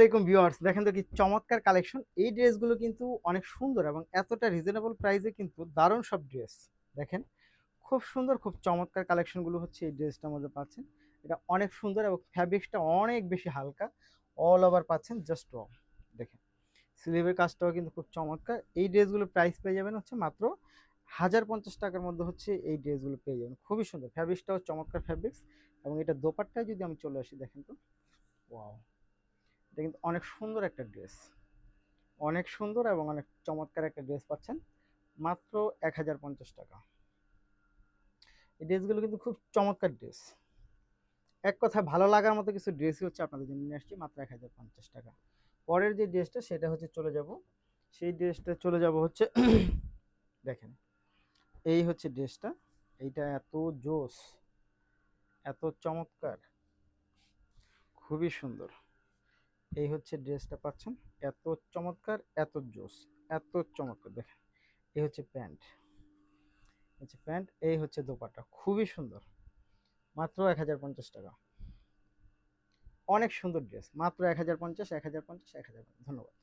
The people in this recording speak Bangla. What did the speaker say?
আসসালামাইকুম ভিউয়ার্স, দেখেন তো কি চমৎকার কালেকশন। এই ড্রেসগুলো কিন্তু অনেক সুন্দর এবং এতটা রিজনেবল প্রাইসে কিন্তু দারুণ সব ড্রেস। দেখেন খুব সুন্দর, খুব চমৎকার কালেকশনগুলো হচ্ছে এই ড্রেসটার মধ্যে পাচ্ছেন। এটা অনেক সুন্দর এবং ফ্যাব্রিক্সটা অনেক বেশি হালকা। অল ওভার পাচ্ছেন জাস্ট ওয়াও। দেখেন স্লিভের কাজটাও কিন্তু খুব চমৎকার। এই ড্রেসগুলো প্রাইস পেয়ে যাবেন হচ্ছে মাত্র 1050 টাকার মধ্যে হচ্ছে এই ড্রেসগুলো পেয়ে যাবেন। খুবই সুন্দর, ফ্যাব্রিক্সটাও চমৎকার ফ্যাব্রিক্স। এবং এটা দোপাট্টায় যদি আমি চলে আসি, দেখেন তো ওয়াও, এটা কিন্তু অনেক সুন্দর একটা ড্রেস। অনেক সুন্দর এবং অনেক চমৎকার একটা ড্রেস পাচ্ছেন মাত্র 1050 টাকা। এই ড্রেসগুলো কিন্তু খুব চমৎকার ড্রেস। এক কথায় ভালো লাগার মতো কিছু ড্রেসই হচ্ছে আপনাদের জন্য নিয়ে আসছি মাত্র 1050 টাকা। পরের যে ড্রেসটা সেটা হচ্ছে চলে যাব, সেই ড্রেসটা চলে যাব হচ্ছে দেখেন এই হচ্ছে ড্রেসটা। এইটা এত জোস, এত চমৎকার, খুবই সুন্দর। এই হচ্ছে ড্রেসটা পাচ্ছেন, এত চমৎকার, এত জোস, এত চমৎকার। দেখেন এই হচ্ছে প্যান্ট, হচ্ছে প্যান্ট, এই হচ্ছে দোপাট্টা, খুবই সুন্দর। মাত্র 1050 টাকা। অনেক সুন্দর ড্রেস, মাত্র 1050, 1050, 1050। ধন্যবাদ।